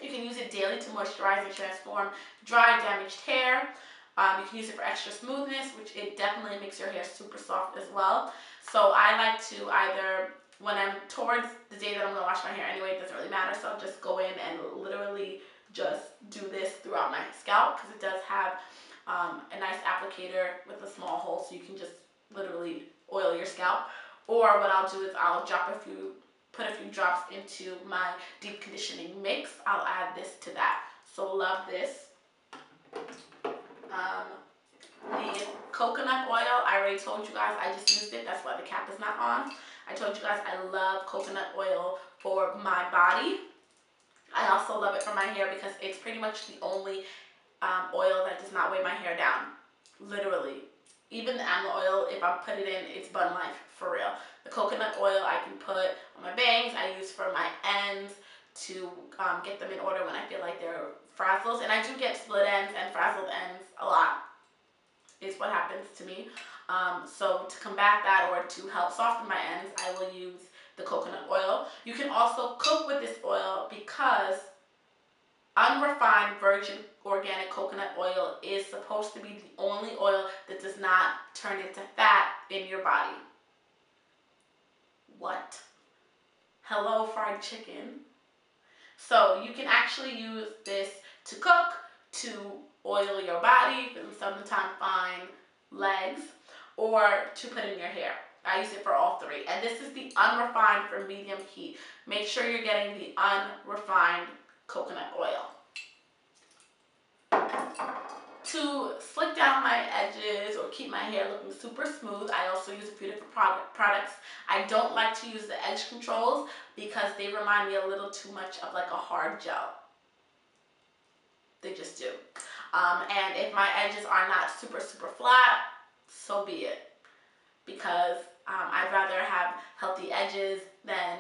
You can use it daily to moisturize and transform dry, damaged hair. You can use it for extra smoothness, which it definitely makes your hair super soft as well. So I like to either, when I'm towards the day that I'm going to wash my hair anyway, it doesn't really matter, so I'll just go in and literally just do this throughout my scalp, because it does have a nice applicator with a small hole, so you can just literally oil your scalp. Or what I'll do is I'll put a few drops into my deep conditioning mix. I'll add this to that. So love this. The coconut oil, I already told you guys, I just used it. That's why the cap is not on. I told you guys I love coconut oil for my body. I also love it for my hair because it's pretty much the only oil that does not weigh my hair down. Literally. Even the amla oil, if I put it in, it's bun life, for real. The coconut oil I can put on my bangs. I use for my ends to get them in order when I feel like they're frazzled. And I do get split ends and frazzled ends a lot, is what happens to me. So to combat that or to help soften my ends, I will use the coconut oil. You can also cook with this oil because unrefined virgin organic coconut oil is supposed to be the only oil that does not turn into fat in your body. What? Hello, fried chicken. So you can actually use this to cook, to oil your body, in summertime fine legs, or to put in your hair. I use it for all three. And this is the unrefined for medium heat. Make sure you're getting the unrefined coconut oil. To slick down my edges or keep my hair looking super smooth, I also use a few different products. I don't like to use the edge controls because they remind me a little too much of like a hard gel. They just do. And if my edges are not super, super flat, so be it. Because I'd rather have healthy edges than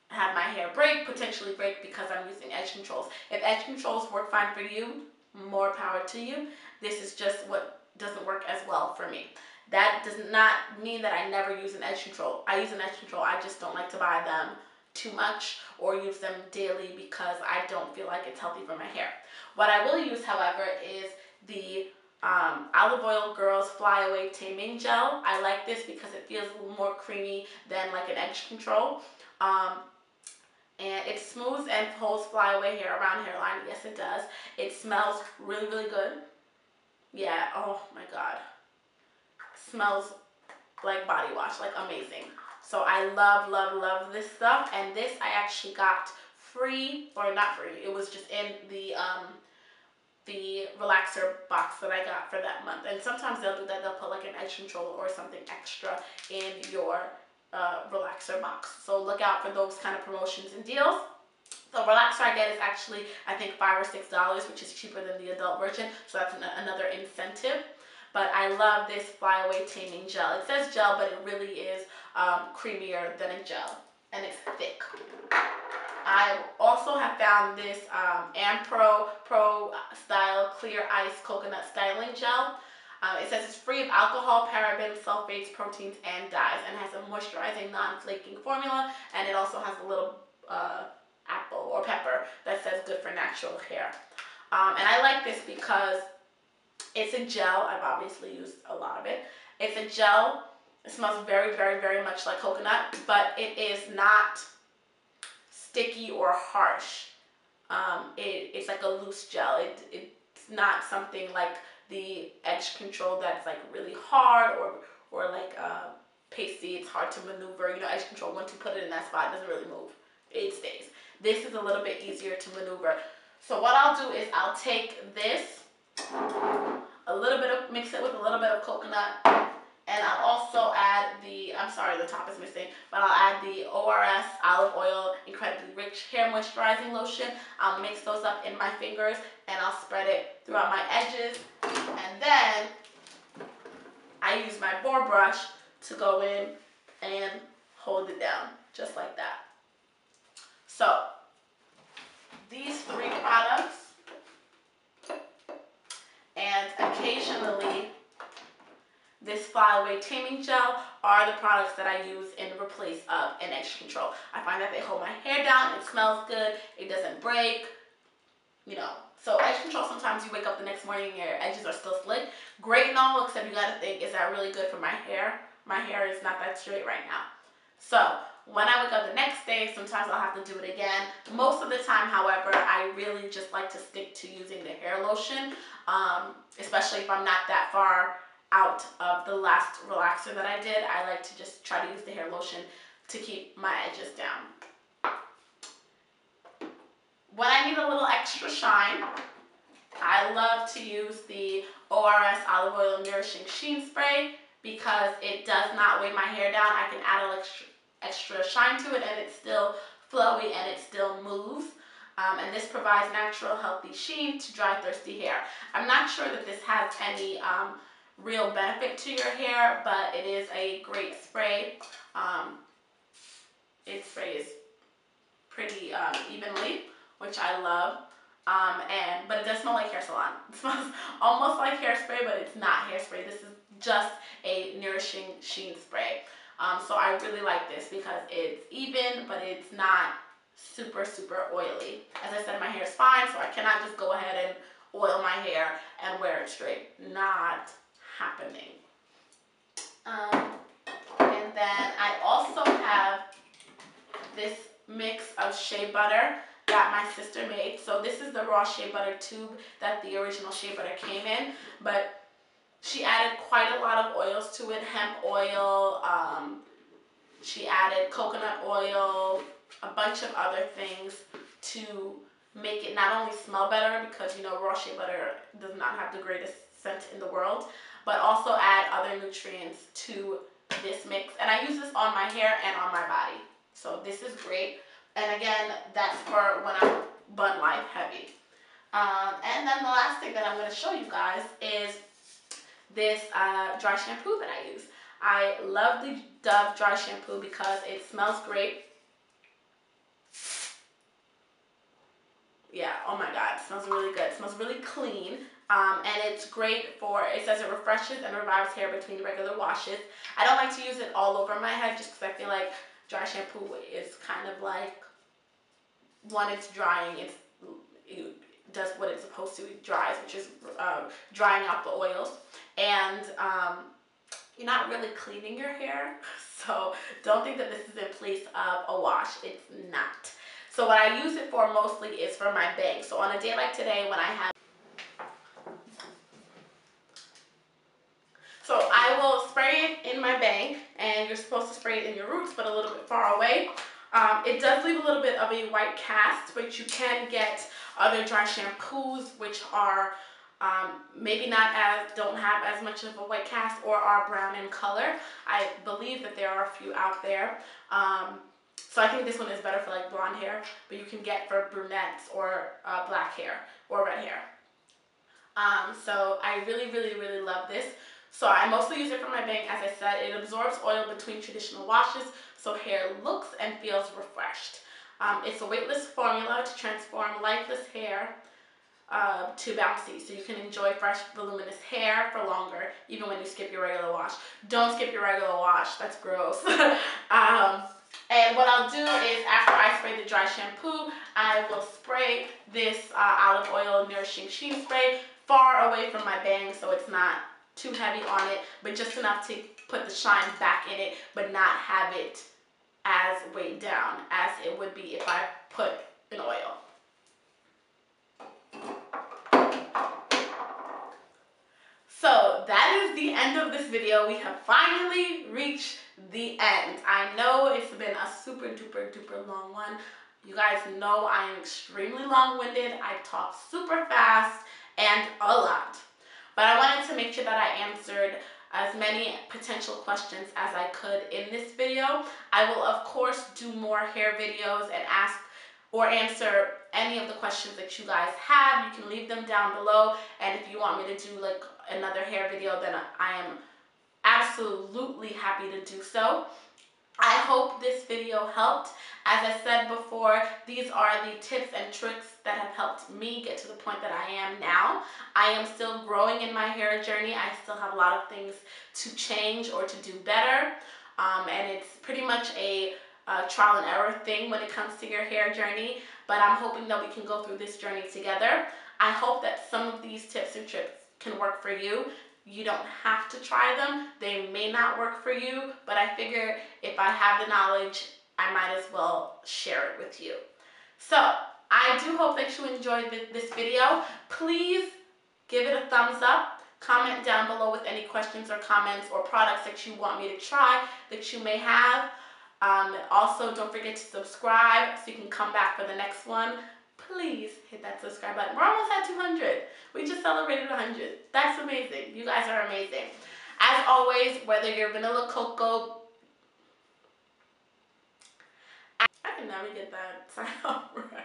have my hair potentially break because I'm using edge controls. If edge controls work fine for you, more power to you. This is just what doesn't work as well for me. That does not mean that I never use an edge control. I use an edge control, I just don't like to buy them too much or use them daily because I don't feel like it's healthy for my hair. What I will use, however, is the Olive Oil Girls Fly Away Taming Gel. I like this because it feels a little more creamy than like an edge control. And it smooths and holds fly away hair around hairline. Yes, it does. It smells really, really good. Yeah, oh my God. Smells like body wash, like amazing. So I love, love, love this stuff. And this I actually got free, or not free. It was just in the relaxer box that I got for that month. And sometimes they'll do that. They'll put like an edge control or something extra in your relaxer box. So look out for those kind of promotions and deals. The relaxer I get is actually, I think, $5 or $6, which is cheaper than the adult version. So that's another incentive. But I love this Fly Away Taming Gel. It says gel, but it really is creamier than a gel. And it's thick. I also have found this Pro Style Clear Ice Coconut Styling Gel. It says it's free of alcohol, parabens, sulfates, proteins, and dyes, and has a moisturizing, non-flaking formula, and it also has a little apple or pepper that says good for natural hair. And I like this because it's a gel. I've obviously used a lot of it. It's a gel. It smells very, very, very much like coconut, but it is not sticky or harsh. It's like a loose gel. It's not something like the edge control that's like really hard or like pasty. It's hard to maneuver. You know, edge control, once you put it in that spot, it doesn't really move. It stays. This is a little bit easier to maneuver. So what I'll do is I'll take this, mix it with a little bit of coconut, and I'll also add the, I'm sorry, the top is missing, but I'll add the ORS Olive Oil Incredibly Rich Hair Moisturizing Lotion. I'll mix those up in my fingers, and I'll spread it throughout my edges. And then I use my boar brush to go in and hold it down, just like that. So, these 3 products, and occasionally this Flyaway Taming Gel, are the products that I use in replace of an edge control. I find that they hold my hair down, it smells good, it doesn't break, you know. So edge control, sometimes you wake up the next morning and your edges are still slick. Great and all, except you gotta think, is that really good for my hair? My hair is not that straight right now. So when I wake up the next day, sometimes I'll have to do it again. Most of the time, however, I really just like to stick to using the hair lotion, especially if I'm not that far out of the last relaxer that I did. I like to just try to use the hair lotion to keep my edges down. When I need a little extra shine, I love to use the ORS Olive Oil Nourishing Sheen Spray because it does not weigh my hair down. I can add a little extra shine to it and it's still flowy and it still moves. And this provides natural healthy sheen to dry thirsty hair. I'm not sure that this has any real benefit to your hair, but it is a great spray. It sprays pretty evenly, which I love. But it does smell like hair salon. It smells almost like hairspray, but it's not hairspray. This is just a nourishing sheen spray. So I really like this because it's even, but it's not super, super oily. As I said, my hair is fine, so I cannot just go ahead and oil my hair and wear it straight. Not happening. And then I also have this mix of shea butter that my sister made. So this is the raw shea butter tube that the original shea butter came in, but she added quite a lot of oils to it. Hemp oil, she added coconut oil, a bunch of other things to make it not only smell better, because you know raw shea butter does not have the greatest scent in the world, but also add other nutrients to this mix. And I use this on my hair and on my body. So this is great. And again, that's for when I'm bun life heavy. And then the last thing that I'm going to show you guys is this dry shampoo that I use. I love the Dove dry shampoo because it smells great. Yeah, oh my god, it smells really good. It smells really clean. And it's great for, it says it refreshes and revives hair between regular washes. I don't like to use it all over my head just because I feel like dry shampoo is kind of like, when it's drying, it does what it's supposed to. It dries, which is drying out the oils. And you're not really cleaning your hair. So don't think that this is in place of a wash. It's not. So what I use it for mostly is for my bangs. So on a day like today when I have, so I will spray it in my bang, and you're supposed to spray it in your roots, but a little bit far away. It does leave a little bit of a white cast, but you can get other dry shampoos which are maybe not as, don't have as much of a white cast or are brown in color. I believe that there are a few out there. So I think this one is better for like blonde hair, but you can get for brunettes or black hair or red hair. So I really, really, really love this. So I mostly use it for my bang. As I said, it absorbs oil between traditional washes, so hair looks and feels refreshed. It's a weightless formula to transform lifeless hair to bouncy, so you can enjoy fresh, voluminous hair for longer, even when you skip your regular wash. Don't skip your regular wash. That's gross. And what I'll do is, after I spray the dry shampoo, I will spray this olive oil nourishing sheen spray far away from my bang, so it's not too heavy on it, but just enough to put the shine back in it, but not have it as weighed down as it would be if I put an oil. So that is the end of this video. We have finally reached the end. I know it's been a super duper long one. You guys know I am extremely long-winded. I talk super fast and a lot. But I wanted to make sure that I answered as many potential questions as I could in this video. I will of course do more hair videos and ask or answer any of the questions that you guys have. You can leave them down below, and if you want me to do like another hair video, then I am absolutely happy to do so. I hope this video helped. As I said before, these are the tips and tricks that have helped me get to the point that I am now. I am still growing in my hair journey. I still have a lot of things to change or to do better. And it's pretty much a trial and error thing when it comes to your hair journey. But I'm hoping that we can go through this journey together. I hope that some of these tips and tricks can work for you. You don't have to try them. They may not work for you, but I figure if I have the knowledge, I might as well share it with you. So I do hope that you enjoyed this video. Please give it a thumbs up. Comment down below with any questions or comments or products that you want me to try that you may have. Also, don't forget to subscribe so you can come back for the next one. Please hit that subscribe button. We're almost at 200. We just celebrated 100. That's amazing. You guys are amazing. As always, whether you're vanilla cocoa, I can never get that sign off right.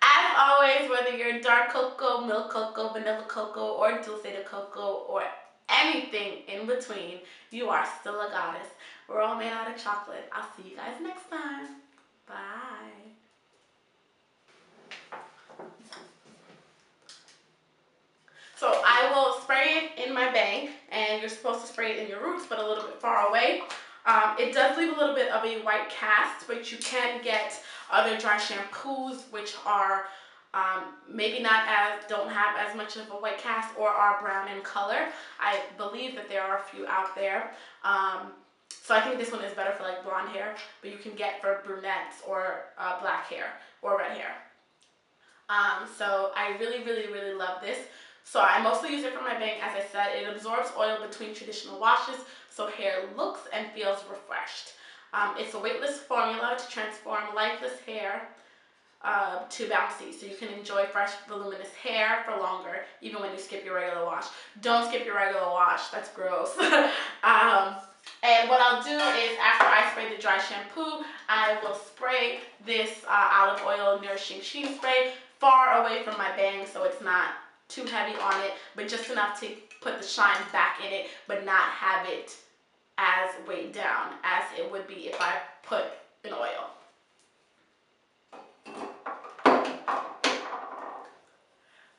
As always, whether you're dark cocoa, milk cocoa, vanilla cocoa, or dulce de cocoa, or anything in between, you are still a goddess. We're all made out of chocolate. I'll see you guys next time. Bye. So I will spray it in my bang, and you're supposed to spray it in your roots, but a little bit far away. It does leave a little bit of a white cast, but you can get other dry shampoos which are maybe not as, don't have as much of a white cast or are brown in color. I believe that there are a few out there. So I think this one is better for like blonde hair, but you can get for brunettes or black hair or red hair. So I really love this. So I mostly use it for my bang. As I said, it absorbs oil between traditional washes, so hair looks and feels refreshed. It's a weightless formula to transform lifeless hair to bouncy, so you can enjoy fresh, voluminous hair for longer, even when you skip your regular wash. Don't skip your regular wash. That's gross. And what I'll do is, after I spray the dry shampoo, I will spray this olive oil Nourishing sheen spray far away from my bang, so it's not too heavy on it, but just enough to put the shine back in it, but not have it as weighed down as it would be if I put an oil.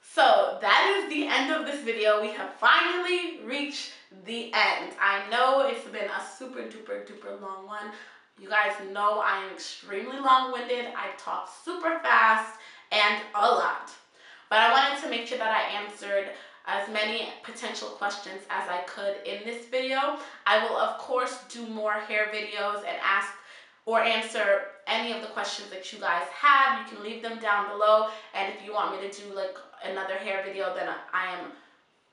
So that is the end of this video. We have finally reached the end. I know it's been a super duper long one. You guys know I am extremely long-winded. I talk super fast and a lot. But I wanted to make sure that I answered as many potential questions as I could in this video. I will of course do more hair videos and ask or answer any of the questions that you guys have. You can leave them down below, and if you want me to do like another hair video, then I am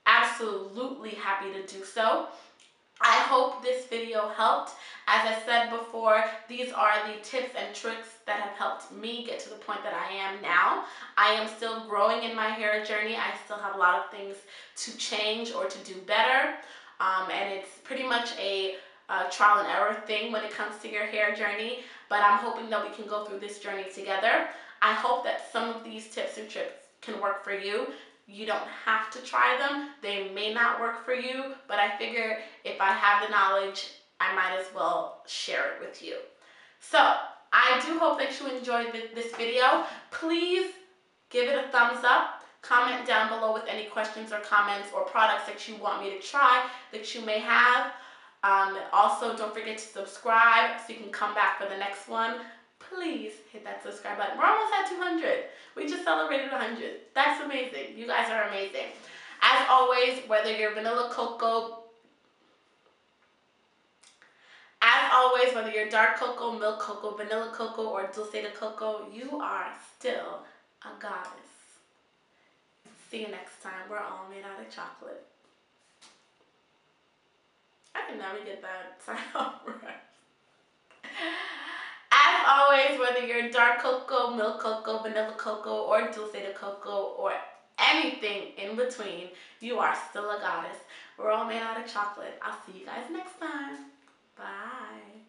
absolutely happy to do so. I hope this video helped. As I said before, these are the tips and tricks that have helped me get to the point that I am now. I am still growing in my hair journey. I still have a lot of things to change or to do better. And it's pretty much a trial and error thing when it comes to your hair journey. But I'm hoping that we can go through this journey together. I hope that some of these tips and tricks can work for you. You don't have to try them. They may not work for you, but I figure if I have the knowledge, I might as well share it with you. So I do hope that you enjoyed this video. Please give it a thumbs up. Comment down below with any questions or comments or products that you want me to try that you may have. Also, don't forget to subscribe so you can come back for the next one. Please hit that subscribe button. We're almost at 200. We just celebrated 100. That's amazing. You guys are amazing. As always, whether you're vanilla cocoa, always, whether you're dark cocoa, milk cocoa, vanilla cocoa, or dulce de cocoa, you are still a goddess. See you next time. We're all made out of chocolate. I can never get that sign off right. As always, whether you're dark cocoa, milk cocoa, vanilla cocoa, or dulce de cocoa, or anything in between, you are still a goddess. We're all made out of chocolate. I'll see you guys next time. Bye.